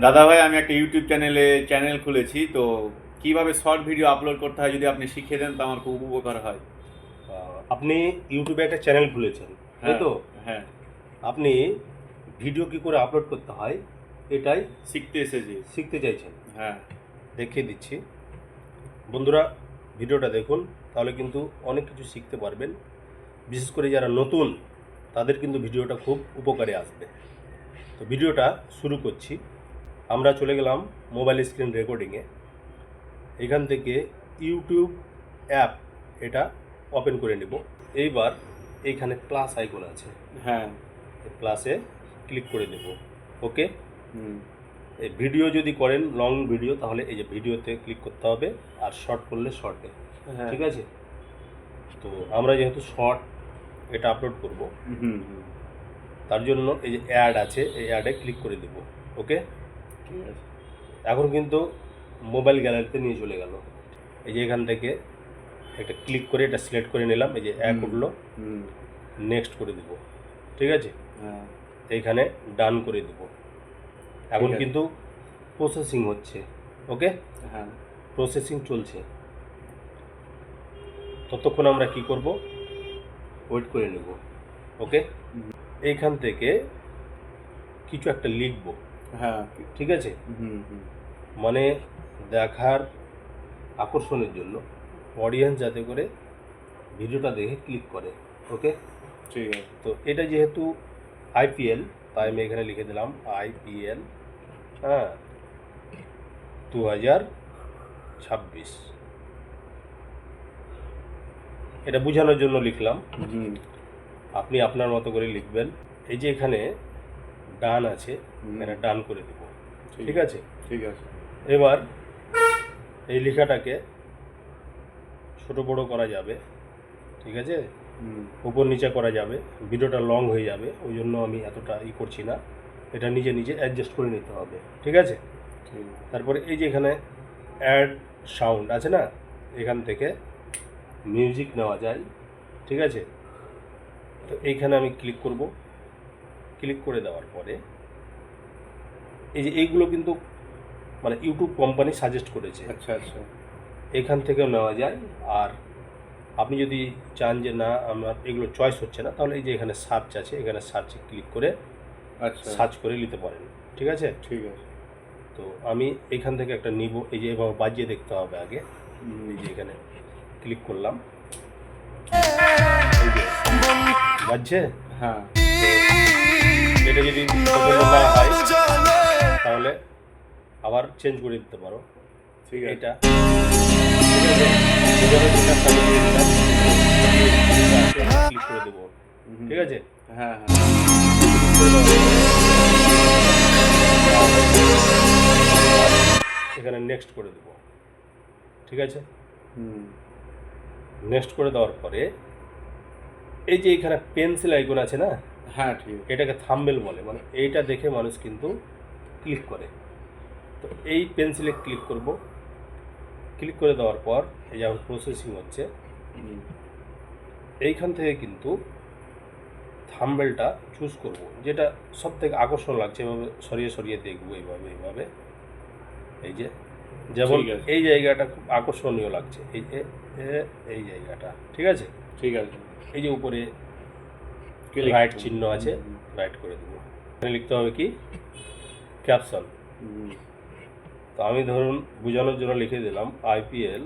দাদা ভাই, আমি একটা ইউটিউব চ্যানেল খুলেছি, তো কিভাবে শর্ট ভিডিও আপলোড করতে হয় যদি আপনি শিখিয়ে দেন তো আমার খুব উপকার হয়। আপনি ইউটিউবে একটা চ্যানেল খুলেছেন, তাই হ্যাঁ, তো? হ্যাঁ, আপনি ভিডিও কি করে আপলোড করতে হয় এটাই শিখতে এসেছি। শিখতে চাইছেন। হ্যাঁ, দেখিয়ে দিচ্ছি। বন্ধুরা, ভিডিওটা দেখুন, তাহলে কিন্তু অনেক কিছু শিখতে পারবেন। বিশেষ করে যারা নতুন, তাদের কিন্তু ভিডিওটা খুব উপকারে আসবে। তো ভিডিওটা শুরু করছি। আমরা চলে গেলাম মোবাইল স্ক্রিন রেকর্ডিংয়ে। এখান থেকে ইউটিউব অ্যাপ এটা ওপেন করে নেব। এইবার এইখানে প্লাস আইকন আছে, হ্যাঁ, প্লাসে ক্লিক করে দেব। ওকে। হুম, এই ভিডিও যদি করেন লং ভিডিও, তাহলে এই যে ভিডিওতে ক্লিক করতে হবে, আর শর্ট করলে শর্টে। হ্যাঁ, ঠিক আছে। তো আমরা যেহেতু শর্ট এটা আপলোড করব, হুম, হুম, তার জন্য এই যে অ্যাড আছে, এই অ্যাডে ক্লিক করে দেব। ওকে। ঠিক আছে। এখন কিন্তু মোবাইল গ্যালারিতে নিয়ে চলে গেল। এই যে এখান থেকে একটা ক্লিক করে এটা সিলেক্ট করে নিলাম, এই যে অ্যাড উঠলো, হুম, নেক্সট করে দেব। ঠিক আছে। হ্যাঁ, এইখানে ডান করে দেব। এখন ঠিক আছে। কিন্তু প্রসেসিং হচ্ছে। ওকে। হ্যাঁ, প্রসেসিং চলছে। ততক্ষণ আমরা কি করব, ওয়েট করে নেব। ওকে। হুম, এইখান থেকে কিছু একটা লিখব। হ্যাঁ, ঠিক আছে। হুম, হুম, মানে দেখার আকর্ষণের জন্য অডিয়েন্স যাতে করে ভিডিওটা দেখে ক্লিক করে। ওকে। ঠিক আছে। তো এটা যেহেতু আইপিএল, তাই আমি এখানে লিখে দিলাম আইপিএল, হ্যাঁ, 2026। এটা বোঝানোর জন্য লিখলাম। হুম, আপনি আপনার মতো করে লিখবেন। এই যে এখানে ডান আছে, এখানে ডান করে দেব। ঠিক আছে। ঠিক আছে। এবার এই লেখাটাকে ছোট বড় করা যাবে। ঠিক আছে। হুম, উপর নিচে করা যাবে, ভিডিওটা লং হয়ে যাবে, ওই জন্য আমি এতটা করছি না। এটা নিজে নিজে অ্যাডজাস্ট করে নিতে হবে। ঠিক আছে। ঠিক আছে। তারপরে এই যে এখানে অ্যাড সাউন্ড আছে না, এখান থেকে মিউজিক নেওয়া যায়। ঠিক আছে। তো এইখানে আমি ক্লিক করব। ক্লিক করে দেওয়ার পরে এই যে এইগুলো কিন্তু মানে ইউটিউব কোম্পানি সাজেস্ট করেছে, আচ্ছা, আচ্ছা, এখান থেকেও নেওয়া যায়। আর আপনি যদি চান যে না আমার এগুলো চয়েস হচ্ছে না, তাহলে এই যে এখানে সার্চ আছে, এখানে সার্চে ক্লিক করে আচ্ছা, সার্চ করে নিতে পারেন। ঠিক আছে। ঠিক আছে। তো আমি এখান থেকে একটা নিব। এই যে এভাবে বাজিয়ে দেখতে হবে আগে। হুম, এই যে এখানে ক্লিক করলাম, এই যে বাজছে। হ্যাঁ, তো এটা যদি পছন্দ না হয়, তাহলে আবার চেঞ্জ করে দিতে পারো। ঠিক আছে। এটা ঠিক আছে। এভাবে যেটা চালু করে দিলাম, ক্লিক করে দেবো। হুম, ঠিক আছে। হ্যাঁ, হ্যাঁ, এখানে নেক্সট করে দেবো। ঠিক আছে। হুম, নেক্সট করে দেওয়ার পরে এই যে এখানে পেন্সিল আইকন আছে না, হ্যাঁ, ঠিক আছে। এটাকে থাম্বনেল বলে, মানে এইটা দেখে মানুষ কিন্তু ক্লিক করে। তো এই পেন্সিলে ক্লিক করব। ক্লিক করে দেওয়ার পর এই যে এখন প্রসেসিং হচ্ছে, হুম, এইখান থেকে কিন্তু থাম্বনেলটা চুজ করব, যেটা সব থেকে আকর্ষণ লাগছে। এভাবে সরিয়ে সরিয়ে দেখবো, এইভাবে এইভাবে। এই যে যেমন ঠিক আছে, এই জায়গাটা খুব আকর্ষণীয় লাগছে, এই যে এই জায়গাটা। ঠিক আছে। ঠিক আছে। এই যে উপরে Click রাইট করুন। চিহ্ন আছে, হুম, রাইট করে দেবো। এখানে লিখতে হবে কি, ক্যাপশন। হুম, তো আমি ধরুন বোঝানোর জন্য লিখে দিলাম আইপিএল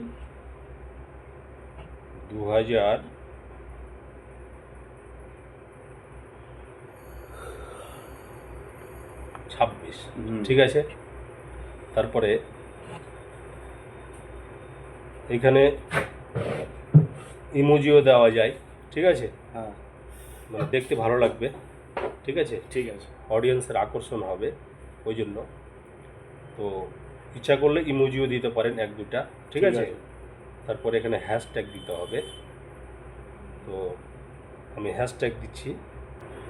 2026। হুম, ঠিক আছে। তারপরে এখানে ইমোজিও দেওয়া যায়। ঠিক আছে। হ্যাঁ, মানে দেখতে ভালো লাগবে। ঠিক আছে। ঠিক আছে। অডিয়েন্সের আকর্ষণ হবে ওই জন্য। তো ইচ্ছা করলে ইমোজিও দিতে পারেন এক দুটা। ঠিক আছে। তারপরে এখানে হ্যাশট্যাগ দিতে হবে। তো আমি হ্যাশট্যাগ দিচ্ছি,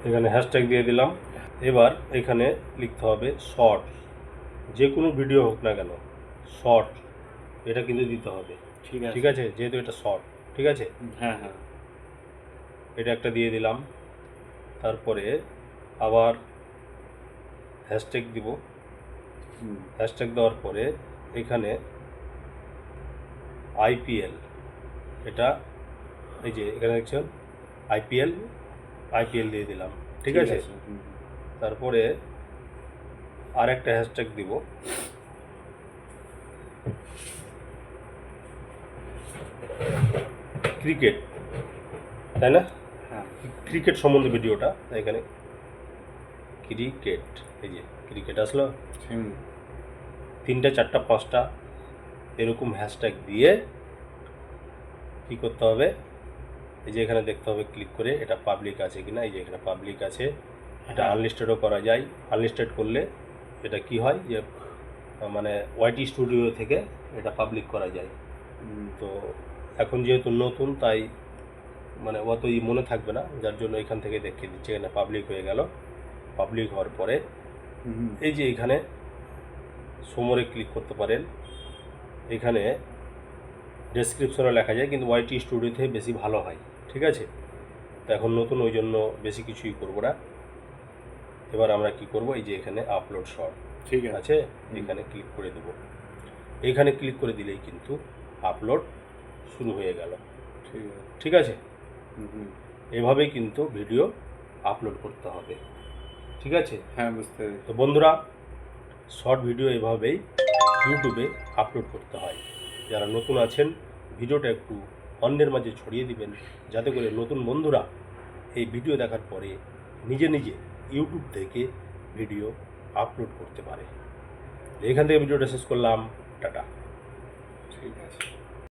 এখানে হ্যাশট্যাগ দিয়ে দিলাম। এবার এখানে লিখতে হবে শর্ট, যে কোনো ভিডিও হোক না কেন শর্ট, এটা কিন্তু দিতে হবে। ঠিক আছে। ঠিক আছে, যেহেতু এটা শর্ট। ঠিক আছে। হ্যাঁ, হ্যাঁ, এটা একটা দিয়ে দিলাম। তারপরে আবার হ্যাশট্যাগ দিব। হুম, হ্যাশট্যাগ দেওয়ার পরে এখানে আইপিএল, এটা এই যে এখানে দেখছেন আইপিএল, আইপিএল দিয়ে দিলাম, ঠিক আছে। হুম, তারপরে আর একটা হ্যাশট্যাগ দিব, ক্রিকেট, তাই না? হ্যাঁ, ক্রিকেট সম্বন্ধে ভিডিওটা, তাই এখানে ক্রিকেট, এই যে ক্রিকেট আসলো, হুম, 3টা 4টা 5টা এরকম হ্যাশট্যাগ দিয়ে কী করতে হবে, এই যে এখানে দেখতে হবে ক্লিক করে এটা পাবলিক আছে কিনা। এই যে এখানে পাবলিক আছে, এটা হ্যাঁ। আনলিস্টেডও করা যায়। আনলিস্টেড করলে এটা কি হয় যে মানে ওয়াইটি স্টুডিও থেকে এটা পাবলিক করা যায়। হুম, তো এখন যেহেতু নতুন তাই মানে অতই মনে থাকবে না, যার জন্য এখান থেকে দেখিয়ে দিচ্ছে। এখানে পাবলিক হয়ে গেল। পাবলিক হওয়ার পরে হুম, এই যে এখানে সোমরে ক্লিক করতে পারেন। এখানে ডেসক্রিপশনে লেখা যায়, কিন্তু ওয়াইটি স্টুডিও থেকে বেশি ভালো হয়, ঠিক আছে। তো এখন নতুন, ওই জন্য বেশি কিছুই করবো না। এবার আমরা কি করব, এই যে এখানে আপলোড শর্ট ঠিক আছে। আছে, এখানে ক্লিক করে দেব। এখানে ক্লিক করে দিলেই কিন্তু আপলোড শুরু হয়ে গেল, ঠিক আছে। ঠিক আছে। হুম, এভাবেই কিন্তু ভিডিও আপলোড করতে হবে, ঠিক আছে। হ্যাঁ, বুঝতে পেরেছি। তো বন্ধুরা, শর্ট ভিডিও এভাবেই ইউটিউবে আপলোড করতে হয়। যারা নতুন আছেন, ভিডিওটা একটু অন্যের মাঝে ছড়িয়ে দিবেন, যাতে করে নতুন বন্ধুরা এই ভিডিও দেখার পরে নিজে নিজে ইউটিউব থেকে ভিডিও আপলোড করতে পারে। এখান থেকে ভিডিওটা শেষ করলাম, টাটা। ঠিক আছে।